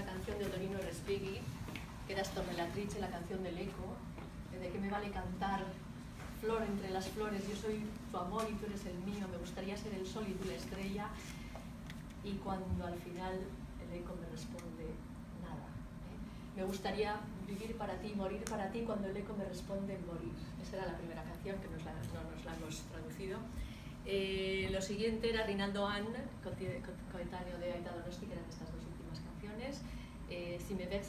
una canción de Otorino Respighi, que era Stornellatrice, la canción del eco, de qué me vale cantar flor entre las flores, yo soy tu amor y tú eres el mío, me gustaría ser el sol y tú la estrella, y cuando al final el eco me responde nada. Me gustaría vivir para ti, morir para ti, cuando el eco me responde morir. Esa era la primera canción, que no nos la hemos traducido. Lo siguiente era Rinaldo Ann, coetáneo de Aita Donosti, que eran estas dos últimas canciones. Si me ves,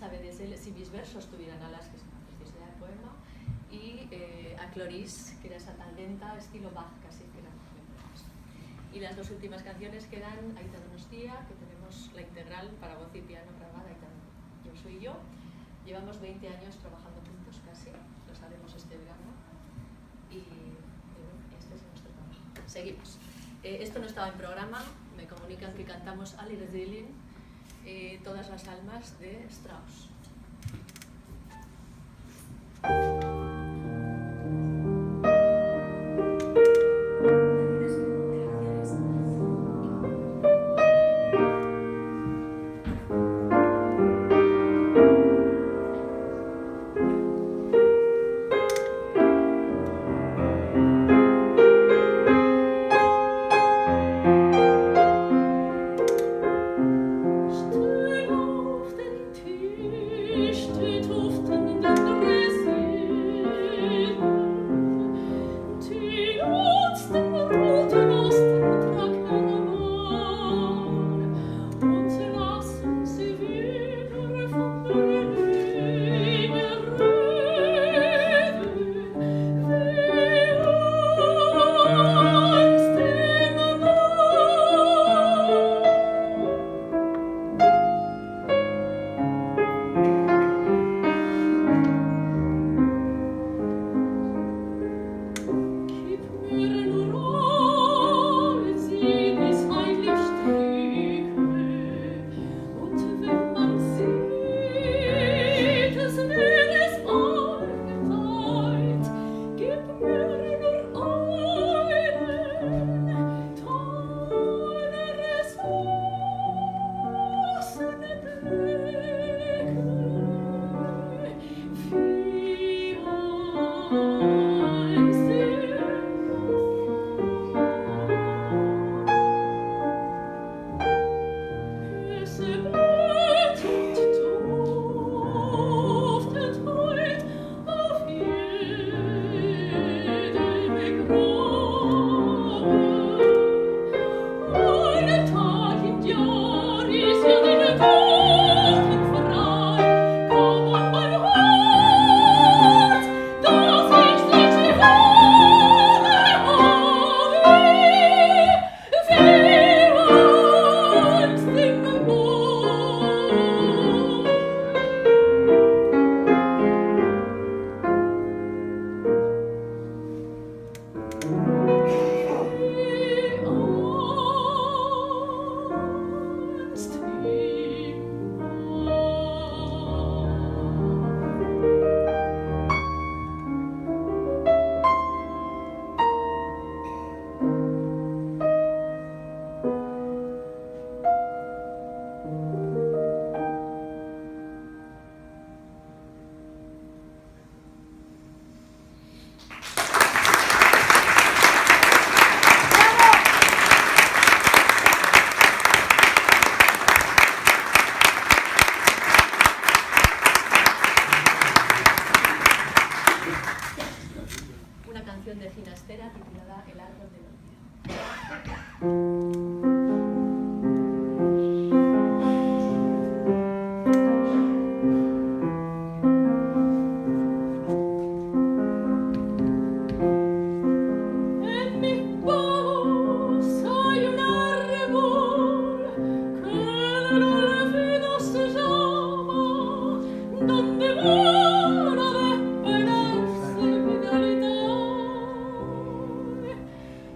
si mis versos tuvieran alas, que es una preciosidad de poema. Y a Cloris, que era esa tan lenta, estilo Bach, casi, que eran muy poemas. Y las dos últimas canciones quedan Aita Donostia, que tenemos la integral para voz y piano grabada, Aita Yo soy yo. Llevamos 20 años trabajando juntos casi, lo sabemos este verano. Y bueno, este es nuestro trabajo. Seguimos. Esto no estaba en programa, me comunican que cantamos Ali Redilin, Todas las almas de Strauss.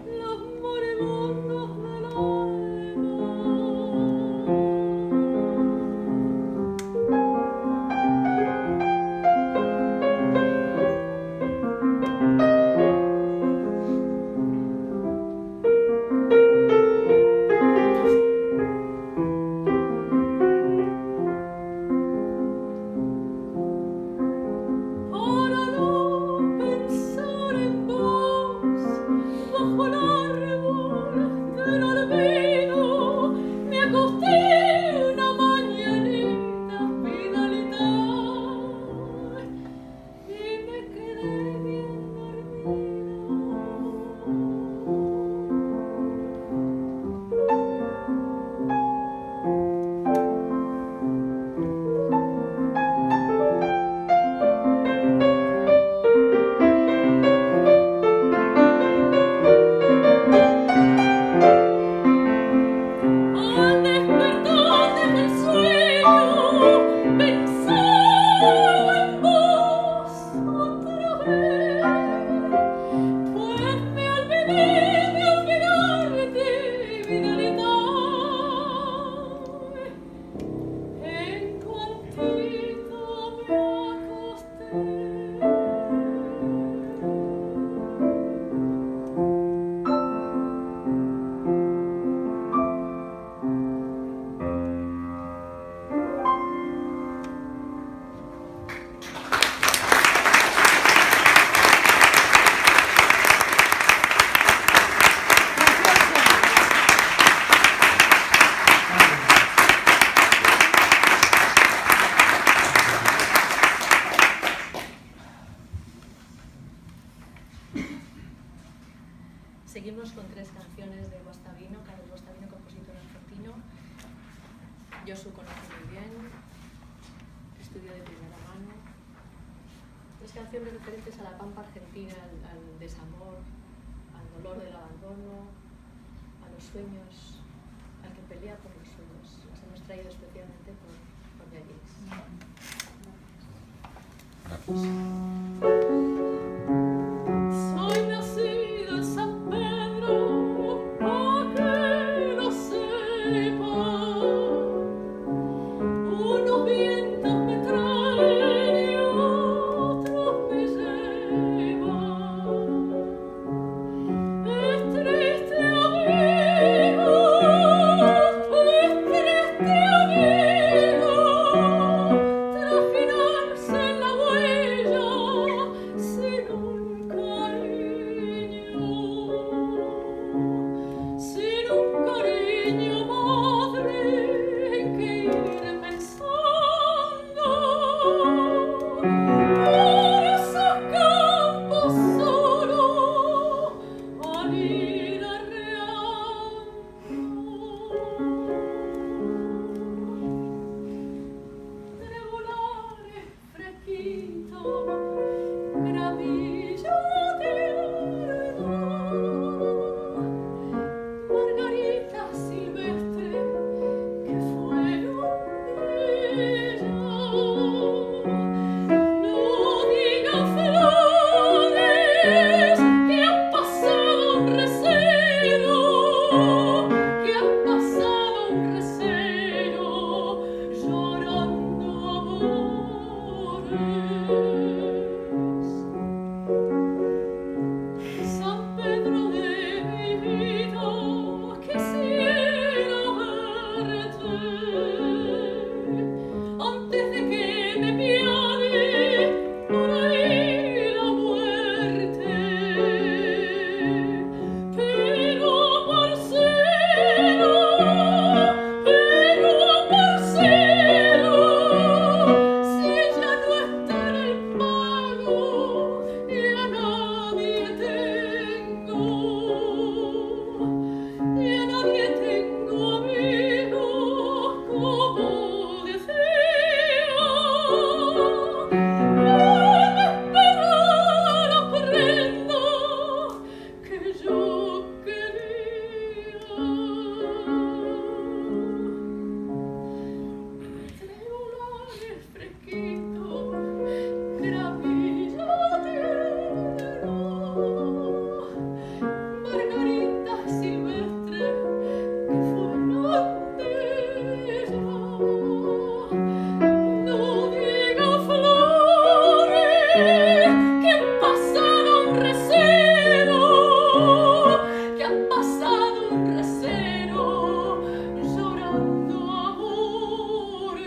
Los moribundos seguimos con 3 canciones de Guastavino, Carlos Guastavino, compositor argentino. Josu conoce muy bien, estudio de primera mano. 3 canciones referentes a la pampa argentina, al desamor, al dolor del abandono, a los sueños, al que pelea por los sueños. Las hemos traído especialmente por Yayix. Soy nacido en San Pedro, pa' que lo sepa. Unos vientos me traen y otros me llevan. Es triste amigo, trajinarse en la huella sin un cariño madre en que ir pensando por esos campos solo al ir arreando. Regulares, fresquito, gramillo tierno, margarita silvestre que fueron bellas. No digan flores que han pasado un recero, que han pasado un recero llorando amores. San Pedro de mi vida, quisiera verte antes de que me piade por ahí la muerte. Pero parcero, si ya no está en el pago y a nadie tengo amigos como decía, en esperar aprendo que yo quería. Regulares, fresquito, gramillo tierno, margarita silvestre que fueron bellas. No diga flores que han pasado un recero, que han pasado un recero llorando amores.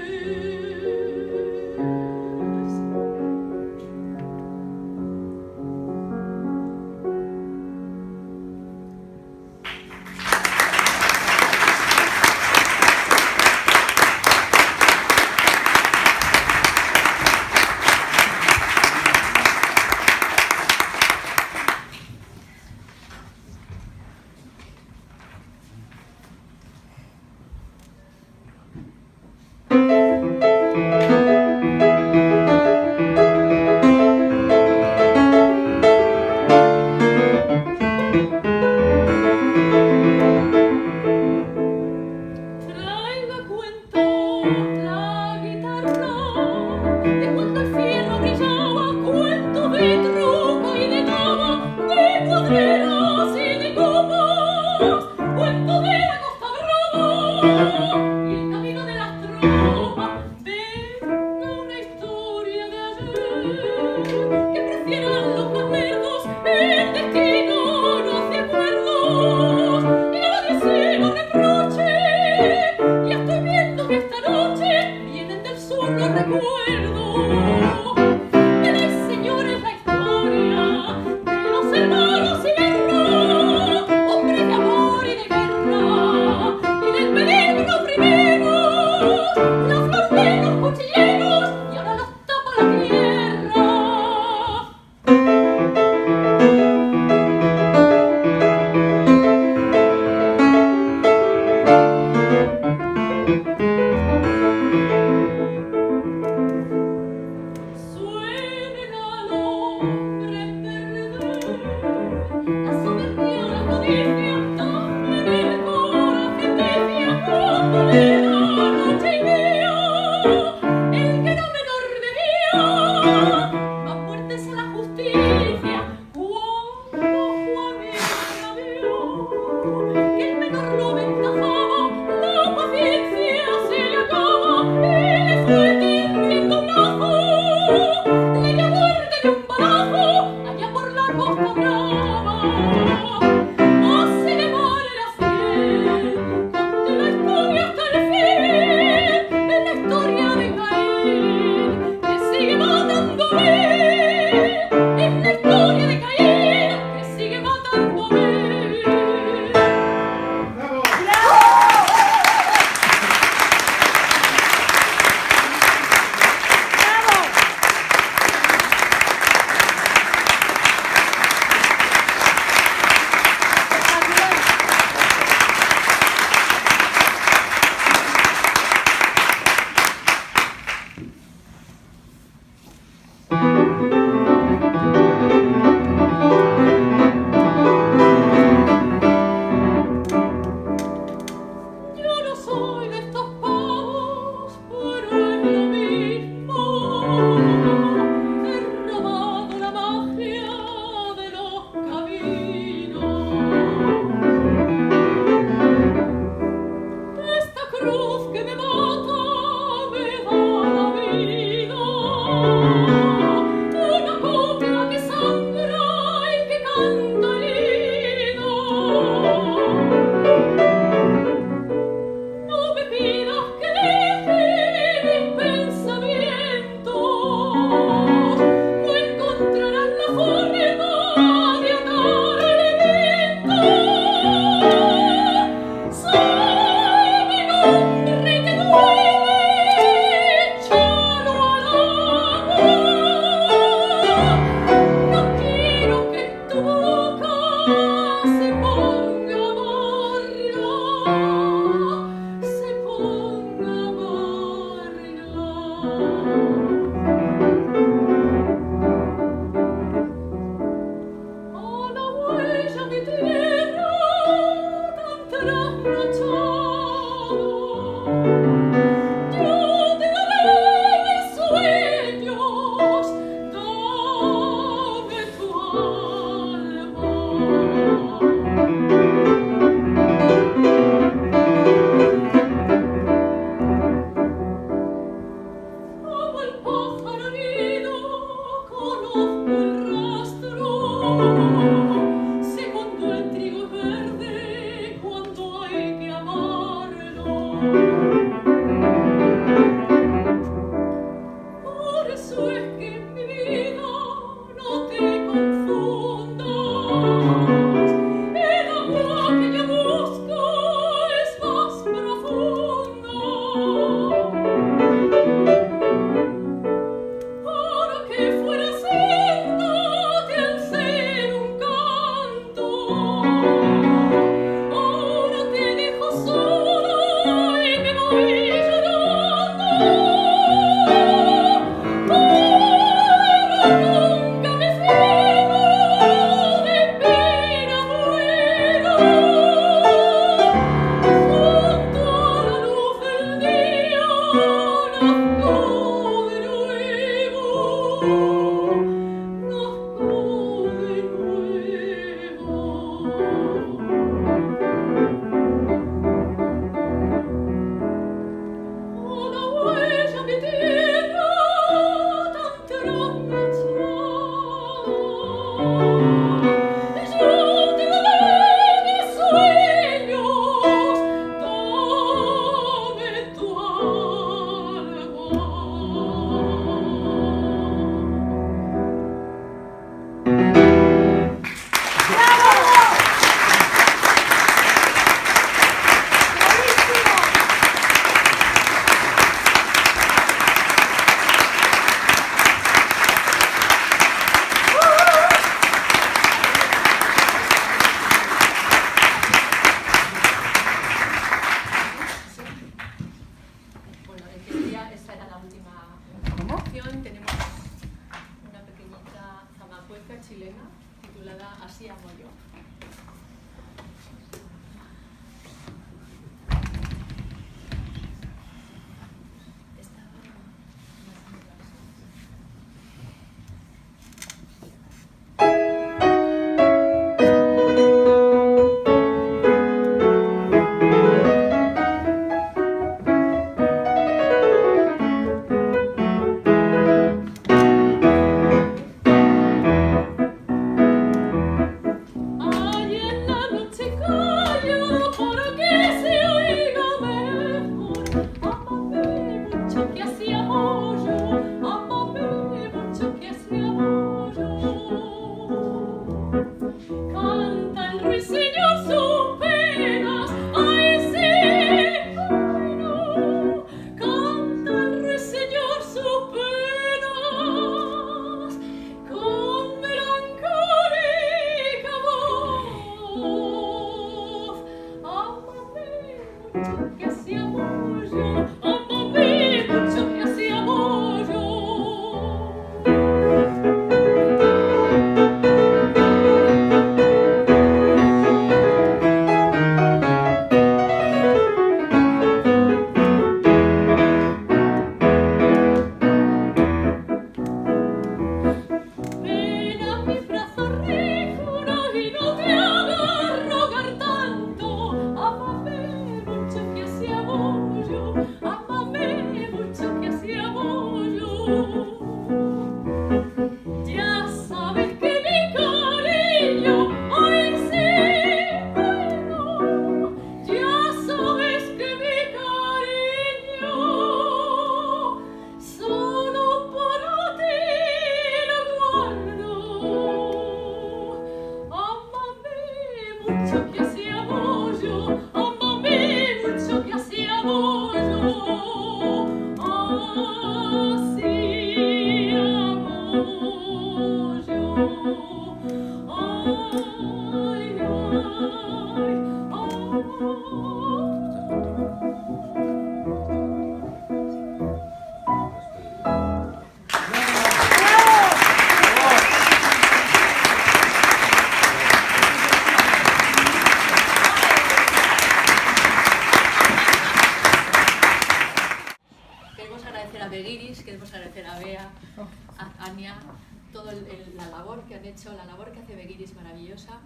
La labor que hace Begiri es maravillosa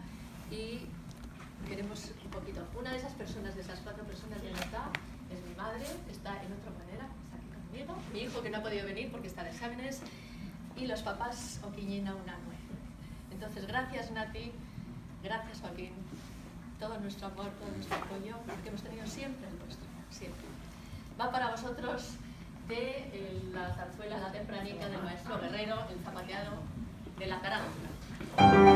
y queremos un poquito. Una de esas personas, de esas 4 personas que no está, es mi madre, está en otra manera, está aquí conmigo, mi hijo que no ha podido venir porque está de exámenes y los papás o quiñena una nuez. Entonces, gracias Nati, gracias Joaquín, todo nuestro amor, todo nuestro apoyo, porque hemos tenido siempre el vuestro, siempre. Va para vosotros de la zarzuela La Tempranica del maestro Guerrero, el zapateado de la tarántula.